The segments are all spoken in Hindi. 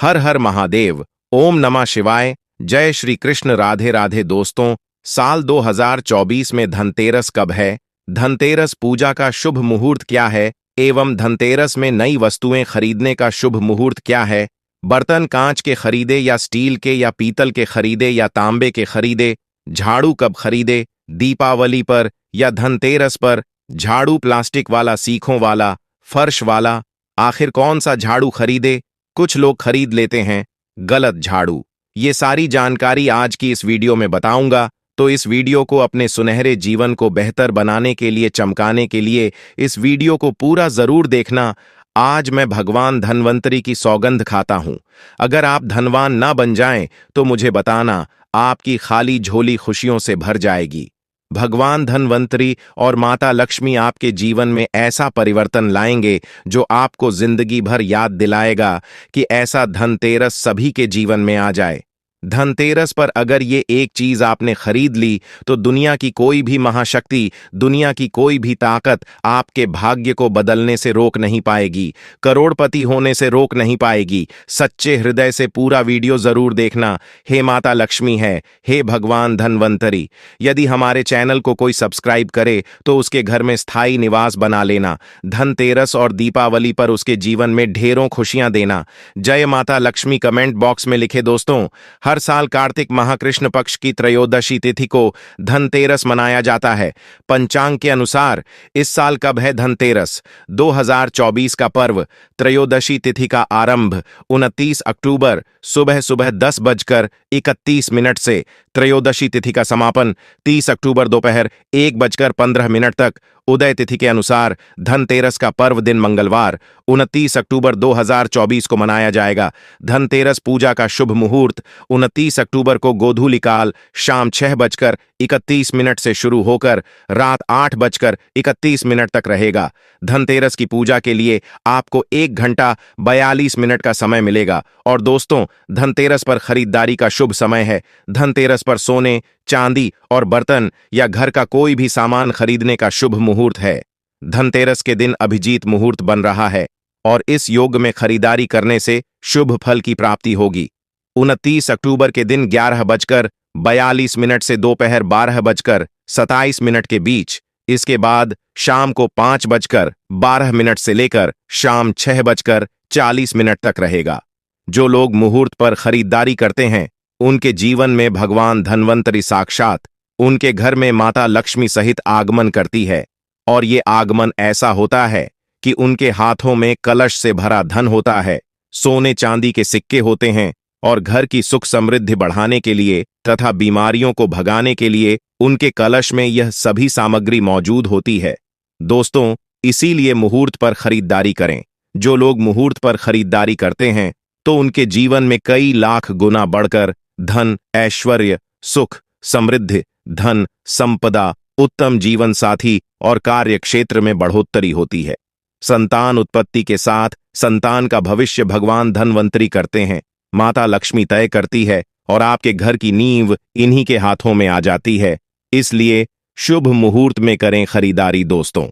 हर हर महादेव। ओम नमः शिवाय। जय श्री कृष्ण। राधे राधे दोस्तों, साल 2024 में धनतेरस कब है? धनतेरस पूजा का शुभ मुहूर्त क्या है एवं धनतेरस में नई वस्तुएं खरीदने का शुभ मुहूर्त क्या है? बर्तन कांच के खरीदे या स्टील के या पीतल के खरीदे या तांबे के खरीदे? झाड़ू कब खरीदे? दीपावली पर या धनतेरस पर? झाड़ू प्लास्टिक वाला, सीखों वाला, फर्श वाला? आखिर कौन सा झाड़ू खरीदे? कुछ लोग खरीद लेते हैं गलत झाड़ू। ये सारी जानकारी आज की इस वीडियो में बताऊंगा, तो इस वीडियो को अपने सुनहरे जीवन को बेहतर बनाने के लिए, चमकाने के लिए इस वीडियो को पूरा जरूर देखना। आज मैं भगवान धन्वंतरी की सौगंध खाता हूं। अगर आप धनवान ना बन जाएं तो मुझे बताना, आपकी खाली झोली खुशियों से भर जाएगी। भगवान धन्वंतरी और माता लक्ष्मी आपके जीवन में ऐसा परिवर्तन लाएंगे जो आपको जिंदगी भर याद दिलाएगा कि ऐसा धनतेरस सभी के जीवन में आ जाए। धनतेरस पर अगर ये एक चीज आपने खरीद ली तो दुनिया की कोई भी महाशक्ति, दुनिया की कोई भी ताकत आपके भाग्य को बदलने से रोक नहीं पाएगी, करोड़पति होने से रोक नहीं पाएगी। सच्चे हृदय से पूरा वीडियो जरूर देखना। हे माता लक्ष्मी है, हे भगवान धन्वंतरी। यदि हमारे चैनल को कोई सब्सक्राइब करे तो उसके घर में स्थायी निवास बना लेना। धनतेरस और दीपावली पर उसके जीवन में ढेरों खुशियां देना। जय माता लक्ष्मी कमेंट बॉक्स में लिखे दोस्तों। हर साल कार्तिक माह कृष्ण पक्ष की त्रयोदशी तिथि को धनतेरस मनाया जाता है। पंचांग के अनुसार इस साल कब है धनतेरस? 2024 का पर्व त्रयोदशी तिथि का आरंभ 29 अक्टूबर सुबह सुबह 10:31 से, त्रयोदशी तिथि का समापन 30 अक्टूबर दोपहर 1:15 तक। उदय तिथि के अनुसार धनतेरस का पर्व दिन मंगलवार 29 अक्टूबर 2024 को मनाया जाएगा। धनतेरस पूजा का शुभ मुहूर्त 29 अक्टूबर को गोधूलि काल शाम 6:31 से शुरू होकर रात 8:31 तक रहेगा। धनतेरस की पूजा के लिए आपको 1 घंटा 42 मिनट का समय मिलेगा। और दोस्तों, धनतेरस पर खरीदारी का शुभ समय है। धनतेरस पर सोने, चांदी और बर्तन या घर का कोई भी सामान खरीदने का शुभ मुहूर्त है। धनतेरस के दिन अभिजीत मुहूर्त बन रहा है और इस योग में खरीदारी करने से शुभ फल की प्राप्ति होगी। 29 अक्टूबर के दिन 11:42 से दोपहर 12:27 के बीच, इसके बाद शाम को 5:12 से लेकर शाम 6:40 तक रहेगा। जो लोग मुहूर्त पर खरीदारी करते हैं उनके जीवन में भगवान धन्वंतरी साक्षात उनके घर में माता लक्ष्मी सहित आगमन करती है। और ये आगमन ऐसा होता है कि उनके हाथों में कलश से भरा धन होता है, सोने चांदी के सिक्के होते हैं और घर की सुख समृद्धि बढ़ाने के लिए तथा बीमारियों को भगाने के लिए उनके कलश में यह सभी सामग्री मौजूद होती है। दोस्तों, इसीलिए मुहूर्त पर खरीदारी करें। जो लोग मुहूर्त पर खरीदारी करते हैं तो उनके जीवन में कई लाख गुना बढ़कर धन, ऐश्वर्य, सुख, समृद्धि, धन, संपदा, उत्तम जीवन साथी और कार्य क्षेत्र में बढ़ोतरी होती है। संतान उत्पत्ति के साथ संतान का भविष्य भगवान धन्वंतरी करते हैं, माता लक्ष्मी तय करती है और आपके घर की नींव इन्हीं के हाथों में आ जाती है। इसलिए शुभ मुहूर्त में करें खरीदारी दोस्तों।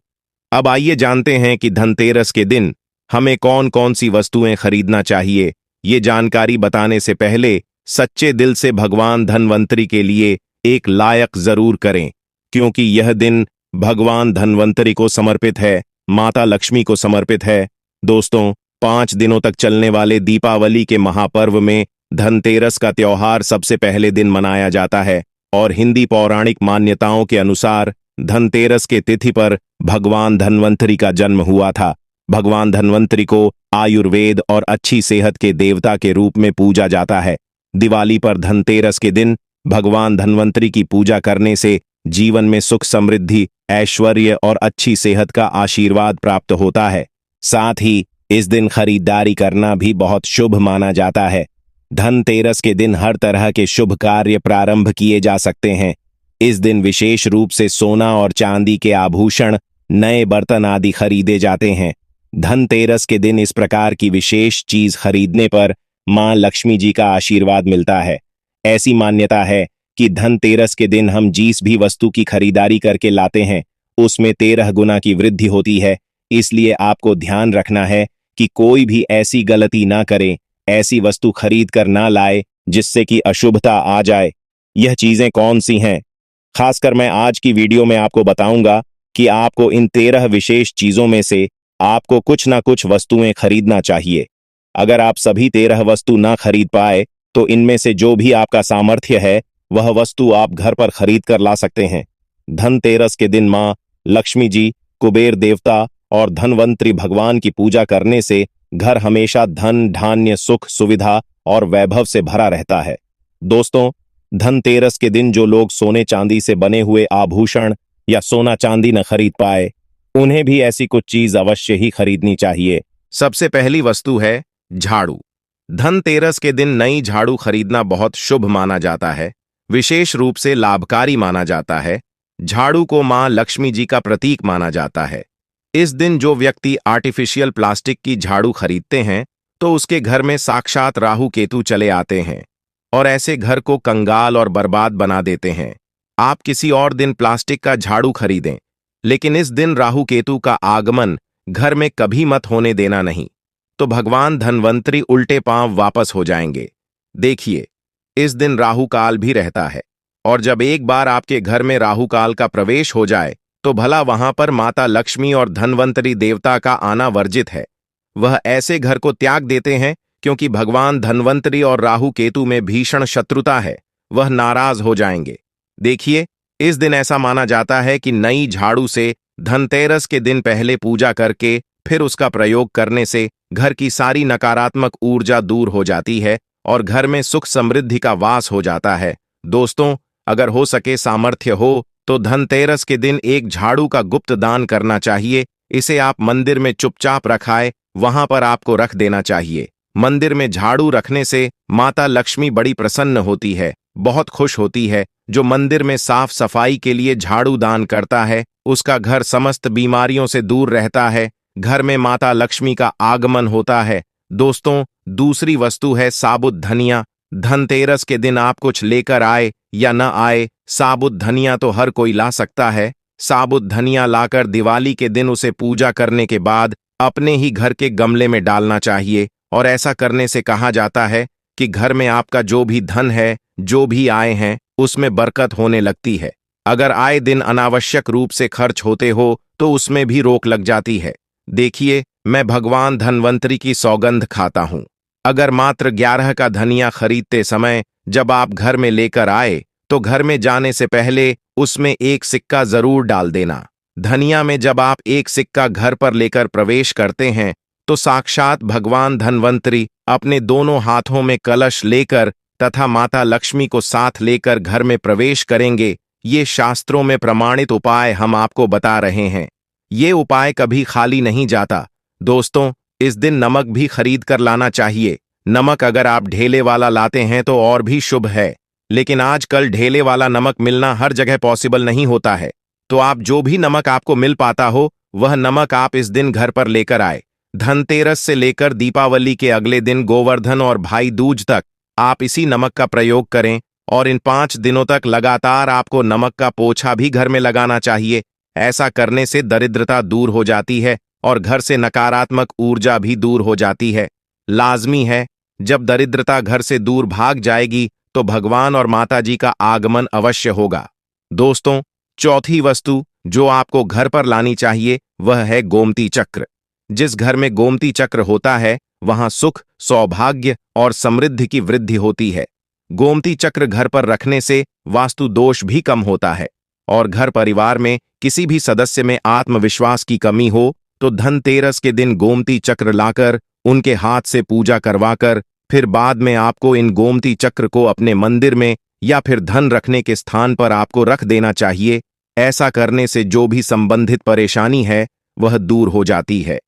अब आइए जानते हैं कि धनतेरस के दिन हमें कौन कौन सी वस्तुएं खरीदना चाहिए। ये जानकारी बताने से पहले सच्चे दिल से भगवान धन्वंतरी के लिए एक लायक जरूर करें, क्योंकि यह दिन भगवान धन्वंतरी को समर्पित है, माता लक्ष्मी को समर्पित है। दोस्तों, 5 दिनों तक चलने वाले दीपावली के महापर्व में धनतेरस का त्योहार सबसे पहले दिन मनाया जाता है और हिंदी पौराणिक मान्यताओं के अनुसार धनतेरस के तिथि पर भगवान धन्वंतरी का जन्म हुआ था। भगवान धन्वंतरी को आयुर्वेद और अच्छी सेहत के देवता के रूप में पूजा जाता है। दिवाली पर धनतेरस के दिन भगवान धन्वंतरी की पूजा करने से जीवन में सुख समृद्धि, ऐश्वर्य और अच्छी सेहत का आशीर्वाद प्राप्त होता है। साथ ही इस दिन खरीदारी करना भी बहुत शुभ माना जाता है। धनतेरस के दिन हर तरह के शुभ कार्य प्रारंभ किए जा सकते हैं। इस दिन विशेष रूप से सोना और चांदी के आभूषण, नए बर्तन आदि खरीदे जाते हैं। धनतेरस के दिन इस प्रकार की विशेष चीज खरीदने पर मां लक्ष्मी जी का आशीर्वाद मिलता है। ऐसी मान्यता है कि धनतेरस के दिन हम जिस भी वस्तु की खरीदारी करके लाते हैं उसमें 13 गुना की वृद्धि होती है। इसलिए आपको ध्यान रखना है कि कोई भी ऐसी गलती ना करें, ऐसी वस्तु खरीद कर ना लाए जिससे कि अशुभता आ जाए। यह चीजें कौन सी हैं? खासकर मैं आज की वीडियो में आपको बताऊंगा कि आपको इन 13 विशेष चीजों में से आपको कुछ ना कुछ वस्तुएं खरीदना चाहिए। अगर आप सभी 13 वस्तु ना खरीद पाए तो इनमें से जो भी आपका सामर्थ्य है वह वस्तु आप घर पर खरीद कर ला सकते हैं। धनतेरस के दिन मां लक्ष्मी जी, कुबेर देवता और धनवंतरी भगवान की पूजा करने से घर हमेशा धन, धान्य, सुख, सुविधा और वैभव से भरा रहता है। दोस्तों, धनतेरस के दिन जो लोग सोने चांदी से बने हुए आभूषण या सोना चांदी न खरीद पाए, उन्हें भी ऐसी कुछ चीज अवश्य ही खरीदनी चाहिए। सबसे पहली वस्तु है झाड़ू। धनतेरस के दिन नई झाड़ू खरीदना बहुत शुभ माना जाता है, विशेष रूप से लाभकारी माना जाता है। झाड़ू को मां लक्ष्मी जी का प्रतीक माना जाता है। इस दिन जो व्यक्ति आर्टिफिशियल प्लास्टिक की झाड़ू खरीदते हैं तो उसके घर में साक्षात राहु केतु चले आते हैं और ऐसे घर को कंगाल और बर्बाद बना देते हैं। आप किसी और दिन प्लास्टिक का झाड़ू खरीदें, लेकिन इस दिन राहु केतु का आगमन घर में कभी मत होने देना नहीं, तो भगवान धनवंतरी उल्टे पांव वापस हो जाएंगे। देखिए, इस दिन राहु काल भी रहता है और जब एक बार आपके घर में राहु काल का प्रवेश हो जाए तो भला वहां पर माता लक्ष्मी और धनवंतरी देवता का आना वर्जित है। वह ऐसे घर को त्याग देते हैं क्योंकि भगवान धनवंतरी और राहु केतु में भीषण शत्रुता है, वह नाराज हो जाएंगे। देखिए, इस दिन ऐसा माना जाता है कि नई झाड़ू से धनतेरस के दिन पहले पूजा करके फिर उसका प्रयोग करने से घर की सारी नकारात्मक ऊर्जा दूर हो जाती है और घर में सुख समृद्धि का वास हो जाता है। दोस्तों, अगर हो सके, सामर्थ्य हो तो धनतेरस के दिन एक झाड़ू का गुप्त दान करना चाहिए। इसे आप मंदिर में चुपचाप रखाए, वहां पर आपको रख देना चाहिए। मंदिर में झाड़ू रखने से माता लक्ष्मी बड़ी प्रसन्न होती है, बहुत खुश होती है। जो मंदिर में साफ सफाई के लिए झाड़ू दान करता है उसका घर समस्त बीमारियों से दूर रहता है, घर में माता लक्ष्मी का आगमन होता है। दोस्तों, दूसरी वस्तु है साबुत धनिया। धनतेरस के दिन आप कुछ लेकर आए या न आए, साबुत धनिया तो हर कोई ला सकता है। साबुत धनिया लाकर दिवाली के दिन उसे पूजा करने के बाद अपने ही घर के गमले में डालना चाहिए और ऐसा करने से कहा जाता है कि घर में आपका जो भी धन है, जो भी आए हैं, उसमें बरकत होने लगती है। अगर आए दिन अनावश्यक रूप से खर्च होते हो तो उसमें भी रोक लग जाती है। देखिए, मैं भगवान धनवंतरी की सौगंध खाता हूं। अगर मात्र 11 का धनिया खरीदते समय जब आप घर में लेकर आए तो घर में जाने से पहले उसमें एक सिक्का जरूर डाल देना। धनिया में जब आप एक सिक्का घर पर लेकर प्रवेश करते हैं तो साक्षात भगवान धनवंतरी अपने दोनों हाथों में कलश लेकर तथा माता लक्ष्मी को साथ लेकर घर में प्रवेश करेंगे। ये शास्त्रों में प्रमाणित उपाय हम आपको बता रहे हैं। ये उपाय कभी खाली नहीं जाता। दोस्तों, इस दिन नमक भी खरीद कर लाना चाहिए। नमक अगर आप ढेले वाला लाते हैं तो और भी शुभ है, लेकिन आजकल ढेले वाला नमक मिलना हर जगह पॉसिबल नहीं होता है, तो आप जो भी नमक आपको मिल पाता हो वह नमक आप इस दिन घर पर लेकर आए। धनतेरस से लेकर दीपावली के अगले दिन गोवर्धन और भाई दूज तक आप इसी नमक का प्रयोग करें और इन 5 दिनों तक लगातार आपको नमक का पोछा भी घर में लगाना चाहिए। ऐसा करने से दरिद्रता दूर हो जाती है और घर से नकारात्मक ऊर्जा भी दूर हो जाती है। लाजमी है, जब दरिद्रता घर से दूर भाग जाएगी तो भगवान और माता जी का आगमन अवश्य होगा। दोस्तों, चौथी वस्तु जो आपको घर पर लानी चाहिए वह है गोमती चक्र। जिस घर में गोमती चक्र होता है वहां सुख, सौभाग्य और समृद्धि की वृद्धि होती है। गोमती चक्र घर पर रखने से वास्तु दोष भी कम होता है और घर परिवार में किसी भी सदस्य में आत्मविश्वास की कमी हो तो धनतेरस के दिन गोमती चक्र लाकर उनके हाथ से पूजा करवाकर फिर बाद में आपको इन गोमती चक्र को अपने मंदिर में या फिर धन रखने के स्थान पर आपको रख देना चाहिए। ऐसा करने से जो भी संबंधित परेशानी है वह दूर हो जाती है।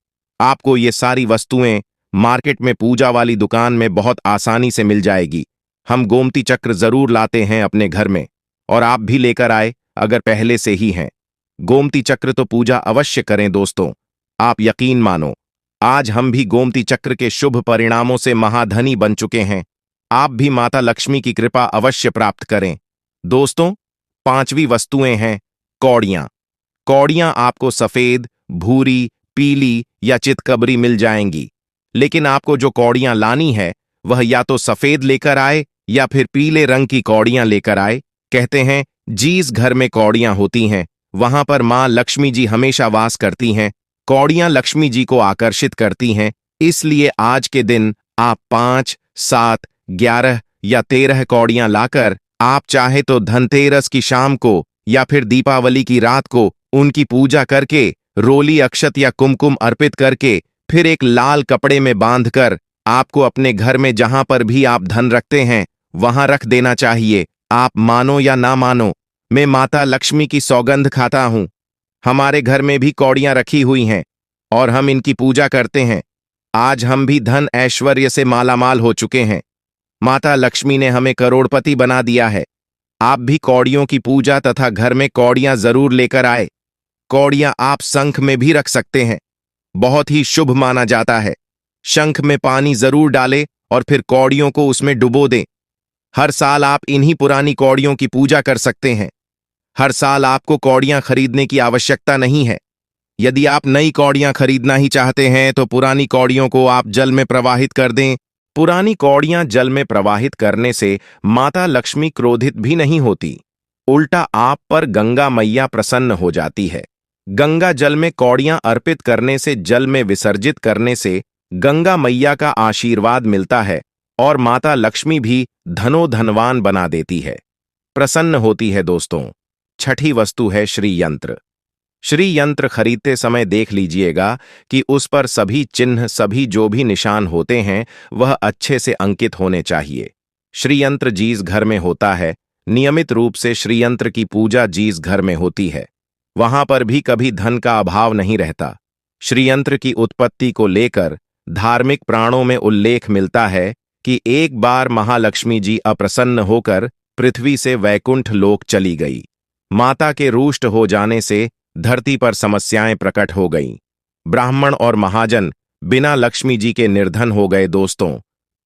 आपको ये सारी वस्तुएं मार्केट में पूजा वाली दुकान में बहुत आसानी से मिल जाएगी। हम गोमती चक्र जरूर लाते हैं अपने घर में और आप भी लेकर आए अगर पहले से ही हैं। गोमती चक्र तो पूजा अवश्य करें। दोस्तों, आप यकीन मानो, आज हम भी गोमती चक्र के शुभ परिणामों से महाधनी बन चुके हैं। आप भी माता लक्ष्मी की कृपा अवश्य प्राप्त करें। दोस्तों, 5वीं वस्तुएं हैं कौड़ियां। कौड़ियां आपको सफेद, भूरी, पीली या चितकबरी मिल जाएंगी, लेकिन आपको जो कौड़ियां लानी है वह या तो सफेद लेकर आए या फिर पीले रंग की कौड़ियां लेकर आए। कहते हैं जिस घर में कौड़ियां होती हैं वहां पर मां लक्ष्मी जी हमेशा वास करती हैं। कौड़ियां लक्ष्मी जी को आकर्षित करती हैं, इसलिए आज के दिन आप 5, 7, 11 या 13 कौड़ियां लाकर आप चाहे तो धनतेरस की शाम को या फिर दीपावली की रात को उनकी पूजा करके रोली अक्षत या कुमकुम अर्पित करके फिर एक लाल कपड़े में बांधकर आपको अपने घर में जहां पर भी आप धन रखते हैं वहां रख देना चाहिए। आप मानो या ना मानो, मैं माता लक्ष्मी की सौगंध खाता हूं। हमारे घर में भी कौड़ियां रखी हुई हैं और हम इनकी पूजा करते हैं। आज हम भी धन ऐश्वर्य से मालामाल हो चुके हैं। माता लक्ष्मी ने हमें करोड़पति बना दिया है। आप भी कौड़ियों की पूजा तथा घर में कौड़ियां जरूर लेकर आए। कौड़ियां आप शंख में भी रख सकते हैं, बहुत ही शुभ माना जाता है। शंख में पानी जरूर डालें और फिर कौड़ियों को उसमें डुबो दें। हर साल आप इन्हीं पुरानी कौड़ियों की पूजा कर सकते हैं। हर साल आपको कौड़ियां खरीदने की आवश्यकता नहीं है। यदि आप नई कौड़ियां खरीदना ही चाहते हैं तो पुरानी कौड़ियों को आप जल में प्रवाहित कर दें। पुरानी कौड़ियां जल में प्रवाहित करने से माता लक्ष्मी क्रोधित भी नहीं होती, उल्टा आप पर गंगा मैया प्रसन्न हो जाती है। गंगा जल में कौड़ियां अर्पित करने से, जल में विसर्जित करने से गंगा मैया का आशीर्वाद मिलता है और माता लक्ष्मी भी धनोधनवान बना देती है, प्रसन्न होती है। दोस्तों, छठी वस्तु है श्री यंत्र। श्री यंत्र खरीदते समय देख लीजिएगा कि उस पर सभी चिन्ह, सभी जो भी निशान होते हैं वह अच्छे से अंकित होने चाहिए। श्री यंत्र जिस घर में होता है, नियमित रूप से श्री यंत्र की पूजा जिस घर में होती है वहां पर भी कभी धन का अभाव नहीं रहता। श्री यंत्र की उत्पत्ति को लेकर धार्मिक प्राणों में उल्लेख मिलता है कि एक बार महालक्ष्मी जी अप्रसन्न होकर पृथ्वी से वैकुंठ लोक चली गई। माता के रुष्ट हो जाने से धरती पर समस्याएं प्रकट हो गईं। ब्राह्मण और महाजन बिना लक्ष्मी जी के निर्धन हो गए। दोस्तों,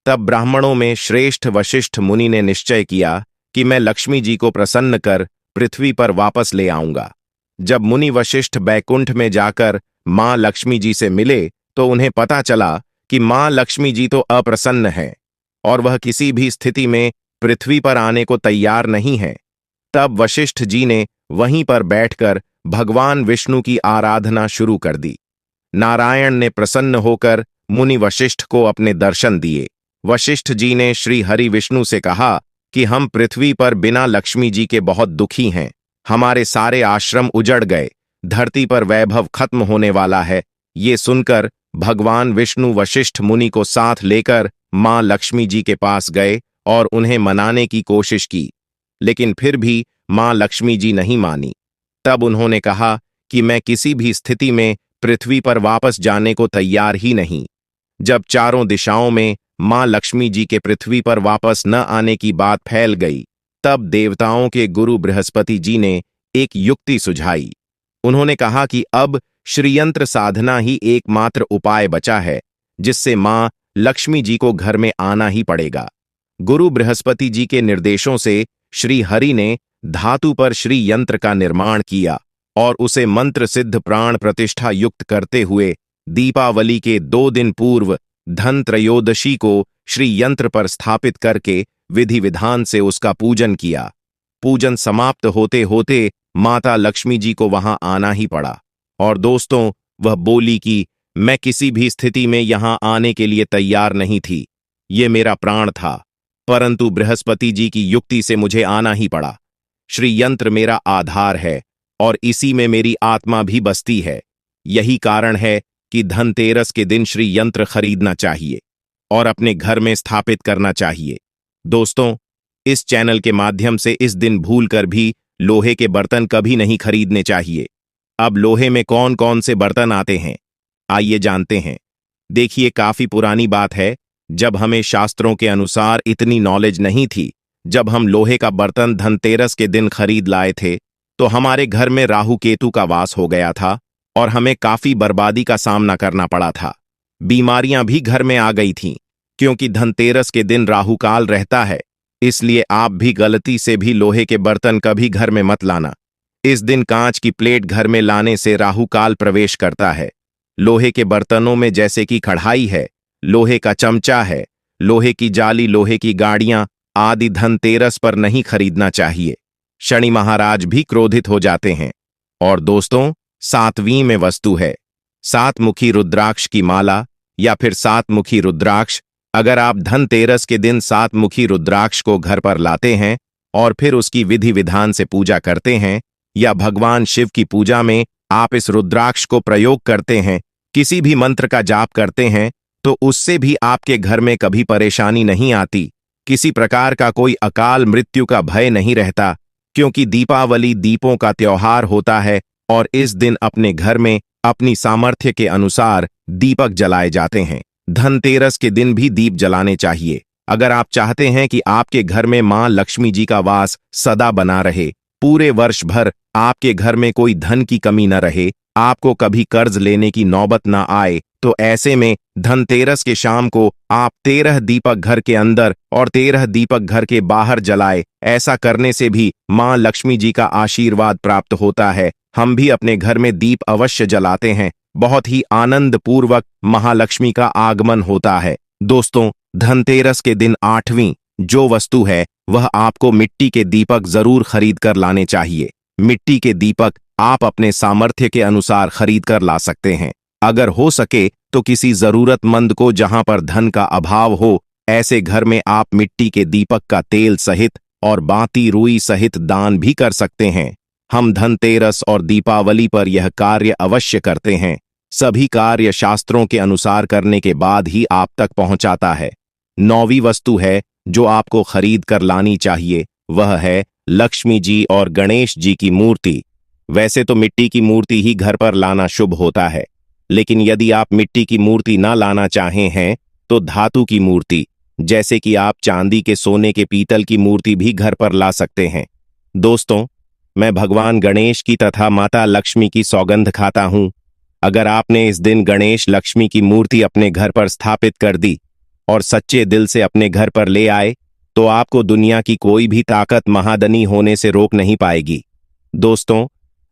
तब ब्राह्मणों में श्रेष्ठ वशिष्ठ मुनि ने निश्चय किया कि मैं लक्ष्मी जी को प्रसन्न कर पृथ्वी पर वापस ले आऊंगा। जब मुनि वशिष्ठ बैकुंठ में जाकर मां लक्ष्मी जी से मिले तो उन्हें पता चला कि मां लक्ष्मी जी तो अप्रसन्न है और वह किसी भी स्थिति में पृथ्वी पर आने को तैयार नहीं है। तब वशिष्ठ जी ने वहीं पर बैठकर भगवान विष्णु की आराधना शुरू कर दी। नारायण ने प्रसन्न होकर मुनि वशिष्ठ को अपने दर्शन दिए। वशिष्ठ जी ने श्री हरि विष्णु से कहा कि हम पृथ्वी पर बिना लक्ष्मी जी के बहुत दुखी हैं। हमारे सारे आश्रम उजड़ गए, धरती पर वैभव खत्म होने वाला है। ये सुनकर भगवान विष्णु वशिष्ठ मुनि को साथ लेकर मां लक्ष्मी जी के पास गए और उन्हें मनाने की कोशिश की, लेकिन फिर भी मां लक्ष्मी जी नहीं मानी। तब उन्होंने कहा कि मैं किसी भी स्थिति में पृथ्वी पर वापस जाने को तैयार ही नहीं। जब चारों दिशाओं में मां लक्ष्मी जी के पृथ्वी पर वापस न आने की बात फैल गई, तब देवताओं के गुरु बृहस्पति जी ने एक युक्ति सुझाई। उन्होंने कहा कि अब श्रीयंत्र साधना ही एकमात्र उपाय बचा है जिससे मां लक्ष्मी जी को घर में आना ही पड़ेगा। गुरु बृहस्पति जी के निर्देशों से श्री हरि ने धातु पर श्री यंत्र का निर्माण किया और उसे मंत्र सिद्ध प्राण प्रतिष्ठा युक्त करते हुए दीपावली के 2 दिन पूर्व धन त्रयोदशी को श्री यंत्र पर स्थापित करके विधि विधान से उसका पूजन किया। पूजन समाप्त होते होते माता लक्ष्मी जी को वहां आना ही पड़ा और दोस्तों, वह बोली कि मैं किसी भी स्थिति में यहां आने के लिए तैयार नहीं थी। ये मेरा प्राण था, परंतु बृहस्पति जी की युक्ति से मुझे आना ही पड़ा। श्री यंत्र मेरा आधार है और इसी में मेरी आत्मा भी बसती है। यही कारण है कि धनतेरस के दिन श्री यंत्र खरीदना चाहिए और अपने घर में स्थापित करना चाहिए। दोस्तों, इस चैनल के माध्यम से इस दिन भूलकर भी लोहे के बर्तन कभी नहीं खरीदने चाहिए। अब लोहे में कौन कौन से बर्तन आते हैं, आइए जानते हैं। देखिए, काफी पुरानी बात है, जब हमें शास्त्रों के अनुसार इतनी नॉलेज नहीं थी। जब हम लोहे का बर्तन धनतेरस के दिन खरीद लाए थे तो हमारे घर में राहु केतु का वास हो गया था और हमें काफी बर्बादी का सामना करना पड़ा था। बीमारियां भी घर में आ गई थीं, क्योंकि धनतेरस के दिन राहु काल रहता है। इसलिए आप भी गलती से भी लोहे के बर्तन कभी घर में मत लाना। इस दिन कांच की प्लेट घर में लाने से राहु काल प्रवेश करता है। लोहे के बर्तनों में जैसे कि कढ़ाई है, लोहे का चमचा है, लोहे की जाली, लोहे की गाड़ियां आदि धनतेरस पर नहीं खरीदना चाहिए। शनि महाराज भी क्रोधित हो जाते हैं। और दोस्तों, 7वीं में वस्तु है सातमुखी रुद्राक्ष की माला या फिर सातमुखी रुद्राक्ष। अगर आप धनतेरस के दिन सातमुखी रुद्राक्ष को घर पर लाते हैं और फिर उसकी विधि विधान से पूजा करते हैं, या भगवान शिव की पूजा में आप इस रुद्राक्ष को प्रयोग करते हैं, किसी भी मंत्र का जाप करते हैं, तो उससे भी आपके घर में कभी परेशानी नहीं आती, किसी प्रकार का कोई अकाल मृत्यु का भय नहीं रहता, क्योंकि दीपावली दीपों का त्योहार होता है और इस दिन अपने घर में अपनी सामर्थ्य के अनुसार दीपक जलाए जाते हैं। धनतेरस के दिन भी दीप जलाने चाहिए। अगर आप चाहते हैं कि आपके घर में मां लक्ष्मी जी का वास सदा बना रहे, पूरे वर्ष भर आपके घर में कोई धन की कमी न रहे, आपको कभी कर्ज लेने की नौबत ना आए, तो ऐसे में धनतेरस के शाम को आप 13 दीपक घर के अंदर और 13 दीपक घर के बाहर जलाए। ऐसा करने से भी मां लक्ष्मी जी का आशीर्वाद प्राप्त होता है। हम भी अपने घर में दीप अवश्य जलाते हैं। बहुत ही आनंद पूर्वक महालक्ष्मी का आगमन होता है। दोस्तों, धनतेरस के दिन 8वीं जो वस्तु है वह आपको मिट्टी के दीपक जरूर खरीद कर लाने चाहिए। मिट्टी के दीपक आप अपने सामर्थ्य के अनुसार खरीद कर ला सकते हैं। अगर हो सके तो किसी जरूरतमंद को, जहां पर धन का अभाव हो, ऐसे घर में आप मिट्टी के दीपक का तेल सहित और बाती रुई सहित दान भी कर सकते हैं। हम धनतेरस और दीपावली पर यह कार्य अवश्य करते हैं। सभी कार्य शास्त्रों के अनुसार करने के बाद ही आप तक पहुंचाता है। 9वीं वस्तु है जो आपको खरीद कर लानी चाहिए, वह है लक्ष्मी जी और गणेश जी की मूर्ति। वैसे तो मिट्टी की मूर्ति ही घर पर लाना शुभ होता है, लेकिन यदि आप मिट्टी की मूर्ति ना लाना चाहे हैं तो धातु की मूर्ति, जैसे कि आप चांदी के, सोने के, पीतल की मूर्ति भी घर पर ला सकते हैं। दोस्तों, मैं भगवान गणेश की तथा माता लक्ष्मी की सौगंध खाता हूं, अगर आपने इस दिन गणेश लक्ष्मी की मूर्ति अपने घर पर स्थापित कर दी और सच्चे दिल से अपने घर पर ले आए, तो आपको दुनिया की कोई भी ताकत महाधनी होने से रोक नहीं पाएगी। दोस्तों,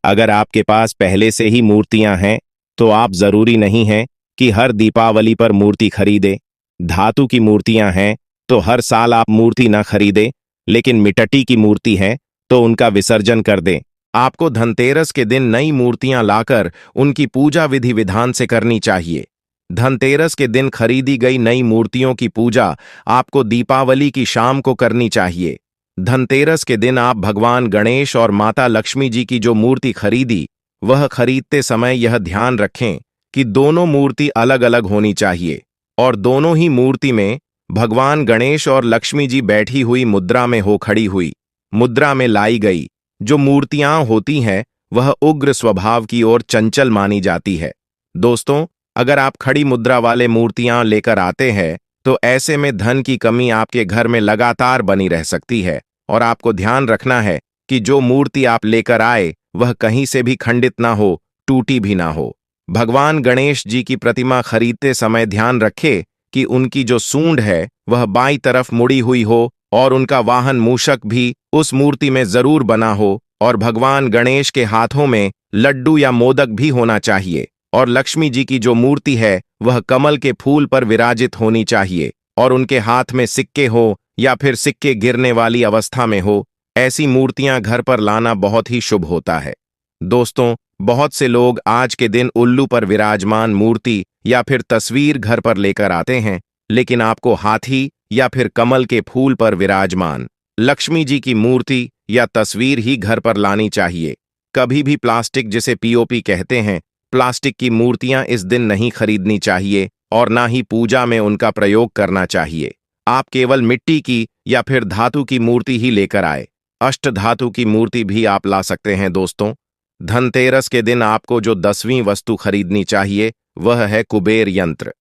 अगर आपके पास पहले से ही मूर्तियां हैं तो आप जरूरी नहीं है कि हर दीपावली पर मूर्ति खरीदें। धातु की मूर्तियां हैं तो हर साल आप मूर्ति ना खरीदें, लेकिन मिट्टी की मूर्ति है तो उनका विसर्जन कर दें। आपको धनतेरस के दिन नई मूर्तियां लाकर उनकी पूजा विधि विधान से करनी चाहिए। धनतेरस के दिन खरीदी गई नई मूर्तियों की पूजा आपको दीपावली की शाम को करनी चाहिए। धनतेरस के दिन आप भगवान गणेश और माता लक्ष्मी जी की जो मूर्ति खरीदी, वह खरीदते समय यह ध्यान रखें कि दोनों मूर्ति अलग अलग होनी चाहिए और दोनों ही मूर्ति में भगवान गणेश और लक्ष्मी जी बैठी हुई मुद्रा में हो, खड़ी हुई मुद्रा में लाई गई जो मूर्तियां होती हैं वह उग्र स्वभाव की ओर चंचल मानी जाती है। दोस्तों, अगर आप खड़ी मुद्रा वाले मूर्तियां लेकर आते हैं तो ऐसे में धन की कमी आपके घर में लगातार बनी रह सकती है और आपको ध्यान रखना है कि जो मूर्ति आप लेकर आए वह कहीं से भी खंडित ना हो, टूटी भी ना हो। भगवान गणेश जी की प्रतिमा खरीदते समय ध्यान रखें कि उनकी जो सूंड है वह बाईं तरफ मुड़ी हुई हो और उनका वाहन मूषक भी उस मूर्ति में जरूर बना हो और भगवान गणेश के हाथों में लड्डू या मोदक भी होना चाहिए और लक्ष्मी जी की जो मूर्ति है वह कमल के फूल पर विराजित होनी चाहिए और उनके हाथ में सिक्के हो या फिर सिक्के गिरने वाली अवस्था में हो। ऐसी मूर्तियां घर पर लाना बहुत ही शुभ होता है। दोस्तों, बहुत से लोग आज के दिन उल्लू पर विराजमान मूर्ति या फिर तस्वीर घर पर लेकर आते हैं, लेकिन आपको हाथी या फिर कमल के फूल पर विराजमान लक्ष्मी जी की मूर्ति या तस्वीर ही घर पर लानी चाहिए। कभी भी प्लास्टिक, जिसे पीओपी कहते हैं, प्लास्टिक की मूर्तियां इस दिन नहीं खरीदनी चाहिए और ना ही पूजा में उनका प्रयोग करना चाहिए। आप केवल मिट्टी की या फिर धातु की मूर्ति ही लेकर आए। अष्ट धातु की मूर्ति भी आप ला सकते हैं। दोस्तों, धनतेरस के दिन आपको जो 10वीं वस्तु खरीदनी चाहिए वह है कुबेर यंत्र।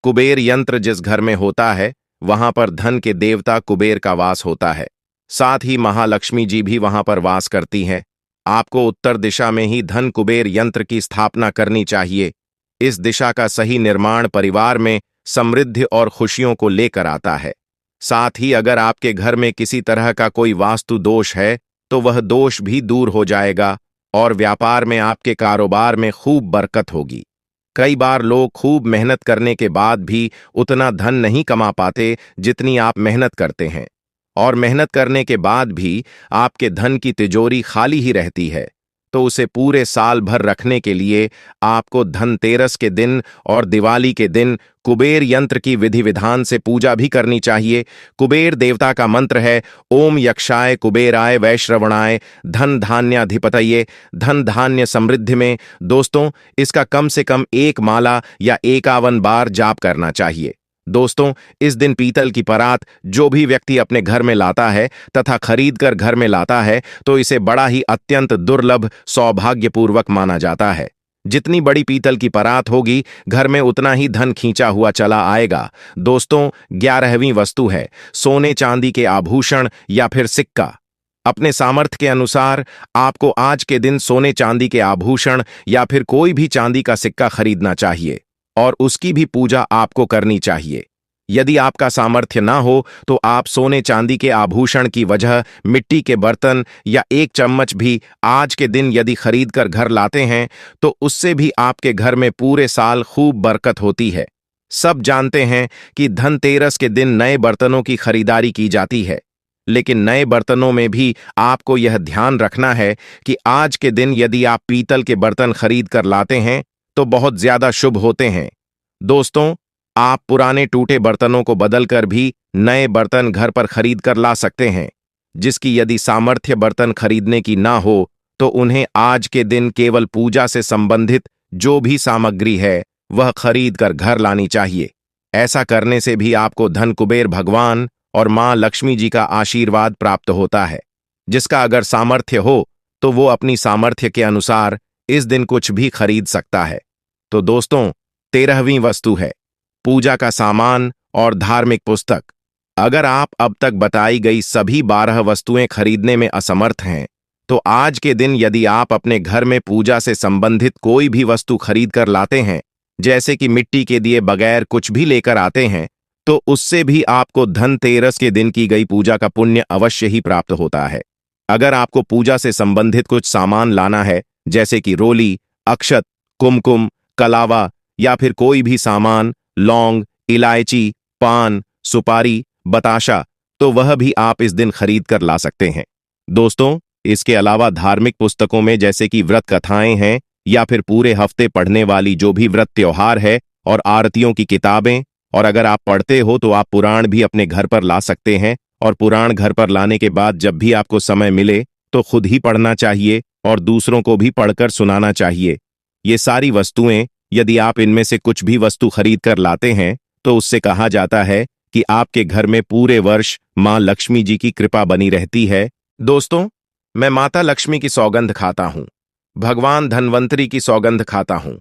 कुबेर यंत्र जिस घर में होता है वहां पर धन के देवता कुबेर का वास होता है, साथ ही महालक्ष्मी जी भी वहां पर वास करती हैं। आपको उत्तर दिशा में ही धन कुबेर यंत्र की स्थापना करनी चाहिए। इस दिशा का सही निर्माण परिवार में समृद्धि और खुशियों को लेकर आता है। साथ ही अगर आपके घर में किसी तरह का कोई वास्तु दोष है तो वह दोष भी दूर हो जाएगा और व्यापार में, आपके कारोबार में खूब बरकत होगी। कई बार लोग खूब मेहनत करने के बाद भी उतना धन नहीं कमा पाते जितनी आप मेहनत करते हैं, और मेहनत करने के बाद भी आपके धन की तिजोरी खाली ही रहती है। तो उसे पूरे साल भर रखने के लिए आपको धनतेरस के दिन और दिवाली के दिन कुबेर यंत्र की विधि विधान से पूजा भी करनी चाहिए। कुबेर देवता का मंत्र है ओम यक्षाय कुबेराय वैश्रवणाय धन धान्याधिपतये, धन धान्य समृद्धि में। दोस्तों, इसका कम से कम एक माला या 51 बार जाप करना चाहिए। दोस्तों, इस दिन पीतल की परात जो भी व्यक्ति अपने घर में लाता है तथा खरीद कर घर में लाता है तो इसे बड़ा ही अत्यंत दुर्लभ सौभाग्यपूर्वक माना जाता है। जितनी बड़ी पीतल की परात होगी घर में उतना ही धन खींचा हुआ चला आएगा। दोस्तों, 11वीं वस्तु है सोने चांदी के आभूषण या फिर सिक्का। अपने सामर्थ्य के अनुसार आपको आज के दिन सोने चांदी के आभूषण या फिर कोई भी चांदी का सिक्का खरीदना चाहिए और उसकी भी पूजा आपको करनी चाहिए। यदि आपका सामर्थ्य ना हो तो आप सोने चांदी के आभूषण की वजह मिट्टी के बर्तन या एक चम्मच भी आज के दिन यदि खरीद कर घर लाते हैं तो उससे भी आपके घर में पूरे साल खूब बरकत होती है। सब जानते हैं कि धनतेरस के दिन नए बर्तनों की खरीदारी की जाती है, लेकिन नए बर्तनों में भी आपको यह ध्यान रखना है कि आज के दिन यदि आप पीतल के बर्तन खरीद कर लाते हैं तो बहुत ज्यादा शुभ होते हैं। दोस्तों, आप पुराने टूटे बर्तनों को बदलकर भी नए बर्तन घर पर खरीद कर ला सकते हैं। जिसकी यदि सामर्थ्य बर्तन खरीदने की ना हो तो उन्हें आज के दिन केवल पूजा से संबंधित जो भी सामग्री है वह खरीद कर घर लानी चाहिए। ऐसा करने से भी आपको धन कुबेर भगवान और मां लक्ष्मी जी का आशीर्वाद प्राप्त होता है। जिसका अगर सामर्थ्य हो तो वो अपनी सामर्थ्य के अनुसार इस दिन कुछ भी खरीद सकता है। तो दोस्तों, 13वीं वस्तु है पूजा का सामान और धार्मिक पुस्तक। अगर आप अब तक बताई गई सभी 12 वस्तुएं खरीदने में असमर्थ हैं तो आज के दिन यदि आप अपने घर में पूजा से संबंधित कोई भी वस्तु खरीद कर लाते हैं, जैसे कि मिट्टी के दिए बगैर कुछ भी लेकर आते हैं, तो उससे भी आपको धनतेरस के दिन की गई पूजा का पुण्य अवश्य ही प्राप्त होता है। अगर आपको पूजा से संबंधित कुछ सामान लाना है, जैसे कि रोली, अक्षत, कुमकुम, कलावा या फिर कोई भी सामान, लौंग, इलायची, पान, सुपारी, बताशा, तो वह भी आप इस दिन खरीद कर ला सकते हैं। दोस्तों, इसके अलावा धार्मिक पुस्तकों में जैसे कि व्रत कथाएं हैं या फिर पूरे हफ्ते पढ़ने वाली जो भी व्रत त्योहार है और आरतियों की किताबें, और अगर आप पढ़ते हो तो आप पुराण भी अपने घर पर ला सकते हैं। और पुराण घर पर लाने के बाद जब भी आपको समय मिले तो खुद ही पढ़ना चाहिए और दूसरों को भी पढ़कर सुनाना चाहिए। ये सारी वस्तुएं यदि आप इनमें से कुछ भी वस्तु खरीद कर लाते हैं तो उससे कहा जाता है कि आपके घर में पूरे वर्ष मां लक्ष्मी जी की कृपा बनी रहती है। दोस्तों, मैं माता लक्ष्मी की सौगंध खाता हूं, भगवान धन्वंतरी की सौगंध खाता हूं।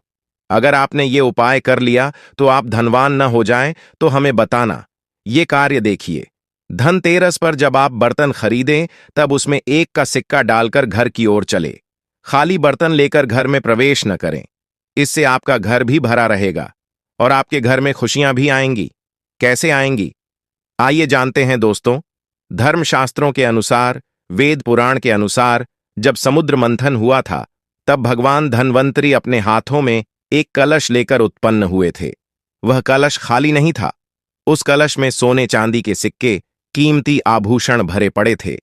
अगर आपने ये उपाय कर लिया तो आप धनवान न हो जाएं तो हमें बताना। ये कार्य देखिए, धनतेरस पर जब आप बर्तन खरीदें तब उसमें 1 का सिक्का डालकर घर की ओर चले। खाली बर्तन लेकर घर में प्रवेश न करें। इससे आपका घर भी भरा रहेगा और आपके घर में खुशियां भी आएंगी। कैसे आएंगी, आइए जानते हैं दोस्तों। धर्मशास्त्रों के अनुसार, वेद पुराण के अनुसार, जब समुद्र मंथन हुआ था तब भगवान धन्वंतरी अपने हाथों में एक कलश लेकर उत्पन्न हुए थे। वह कलश खाली नहीं था। उस कलश में सोने चांदी के सिक्के, कीमती आभूषण भरे पड़े थे।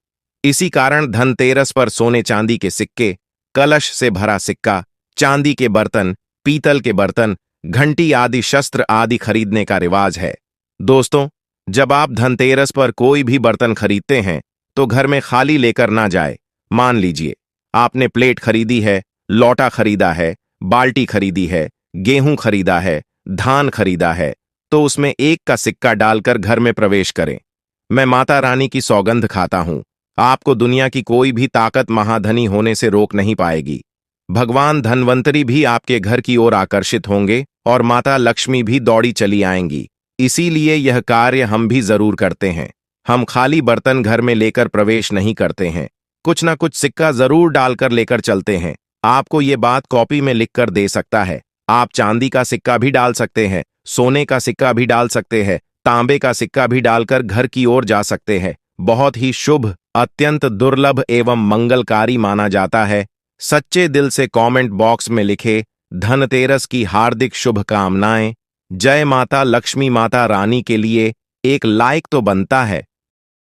इसी कारण धनतेरस पर सोने चांदी के सिक्के, कलश से भरा सिक्का, चांदी के बर्तन, पीतल के बर्तन, घंटी आदि शस्त्र आदि खरीदने का रिवाज है। दोस्तों, जब आप धनतेरस पर कोई भी बर्तन खरीदते हैं तो घर में खाली लेकर ना जाए। मान लीजिए आपने प्लेट खरीदी है, लौटा खरीदा है, बाल्टी खरीदी है, गेहूं खरीदा है, धान खरीदा है, तो उसमें 1 का सिक्का डालकर घर में प्रवेश करें। मैं माता रानी की सौगंध खाता हूं, आपको दुनिया की कोई भी ताकत महाधनी होने से रोक नहीं पाएगी। भगवान धन्वंतरी भी आपके घर की ओर आकर्षित होंगे और माता लक्ष्मी भी दौड़ी चली आएंगी। इसीलिए यह कार्य हम भी जरूर करते हैं। हम खाली बर्तन घर में लेकर प्रवेश नहीं करते हैं, कुछ ना कुछ सिक्का जरूर डालकर लेकर चलते हैं। आपको ये बात कॉपी में लिखकर दे सकता है। आप चांदी का सिक्का भी डाल सकते हैं, सोने का सिक्का भी डाल सकते हैं, तांबे का सिक्का भी डालकर घर की ओर जा सकते हैं। बहुत ही शुभ, अत्यंत दुर्लभ एवं मंगलकारी माना जाता है। सच्चे दिल से कमेंट बॉक्स में लिखे धनतेरस की हार्दिक शुभकामनाएं। जय माता लक्ष्मी माता रानी के लिए एक लाइक तो बनता है।